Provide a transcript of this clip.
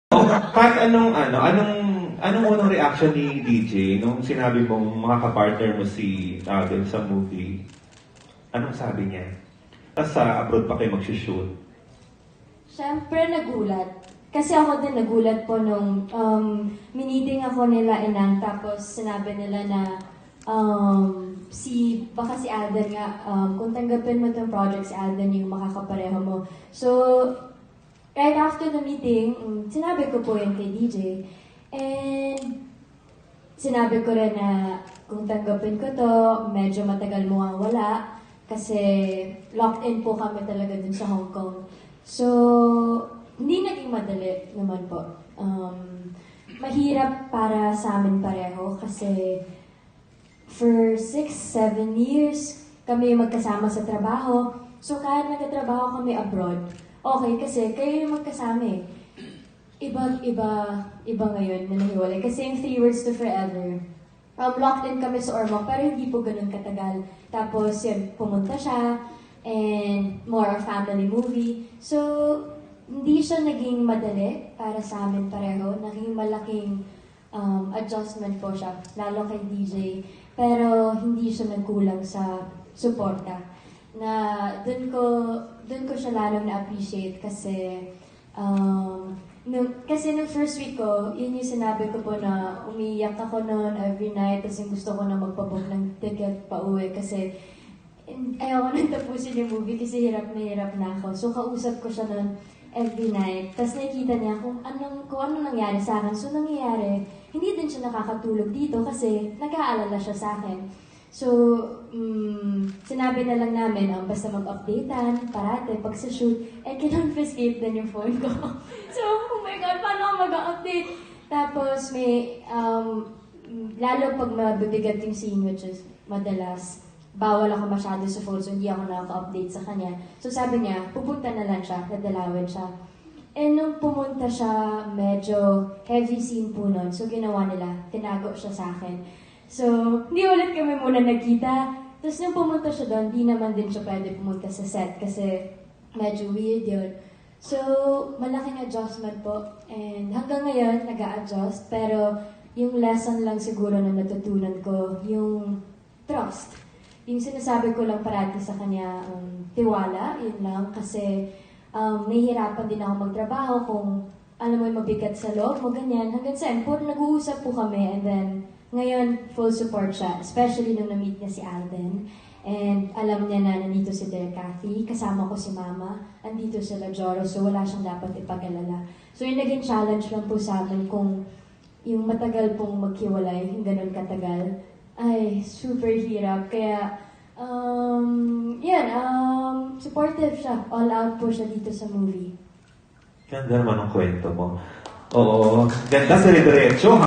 Pat, anong unang reaction ni DJ nung sinabi mong mga kapartner mo si Alden sa movie? Anong sabi niya? Tapos sa abroad pa kayo mag-shoot. Siyempre nagulat. Kasi ako din nagulat po nung miniting ako nila Inang, tapos sinabi nila na baka si Alden nga, kung tanggapin mo itong project, si Alden yung makakapareho mo. So, right after the meeting, sinabi ko po yun kay DJ. And sinabi ko rin na kung tanggapin ko to, medyo matagal mo nga wala. Kasi locked in po kami talaga dun sa Hong Kong. So, hindi naging madali naman po. Mahirap para sa amin pareho kasi for 6-7 years kami magkasama sa trabaho. So, kahit nagtatrabaho kami abroad, okay, kasi kayo yung magkasama eh. Iba ngayon na nahiwalay. Kasi yung 3 Words to Forever, locked in kami sa Ormoc, pero hindi po ganun katagal. Tapos yun, pumunta siya, and more family movie. So, hindi siya naging madali para sa amin pareho. Naging malaking adjustment po siya, lalo kay DJ. Pero hindi siya nagkulang sa suporta. Na dun ko siya lalong na-appreciate kasi kasi nung first week ko, yun yung sinabi ko po na umiiyak ako noon every night kasi gusto ko na magpabook ng ticket pa uwi kasi ayoko nang tapusin yung movie kasi hirap na ako. So kausap ko siya noon every night. Tapos nakikita niya kung anong nangyari sa akin. So nangyayari, hindi din siya nakakatulog dito kasi nag-aalala siya sa akin. So, sinabi na lang namin, basta mag-updatean, parate, pag sa shoot, kinonfiscate din yung phone ko. So, oh my God, paano ako mag-update? Tapos, may, lalo pag mabibigat yung scene, which is madalas, bawal ako masyado sa phone, so hindi ako nakaka-update sa kanya. So, sabi niya, pupunta na lang siya, nadalawin siya. And nung pumunta siya, medyo heavy scene po nun. So, ginawa nila, tinago siya sa akin. So, hindi ulit kami muna nagkita. Tapos nung pumunta siya doon, di naman din siya pwede pumunta sa set kasi medyo weird yun. So, malaking adjustment po. And hanggang ngayon, nag-a-adjust. Pero yung lesson lang siguro na natutunan ko, yung trust. Yung sinasabi ko lang parati sa kanya, tiwala, yun lang. Kasi nahihirapan din ako magtrabaho kung alam mo yung mabigat sa loob mo, ganyan. Hanggang sa nag-uusap po kami and then ngayon, full support siya, especially nung na-meet niya si Alden. And alam niya na nandito si Direk Cathy, kasama ko si Mama, andito si Lajoro, so wala siyang dapat ipag-alala. So yung naging challenge lang po sa amin kung yung matagal pong maghiwalay, yung ganun katagal, ay super hirap. Kaya, supportive siya. All out po siya dito sa movie. Ganda naman ang kwento mo. Oo, ganda sa diretso.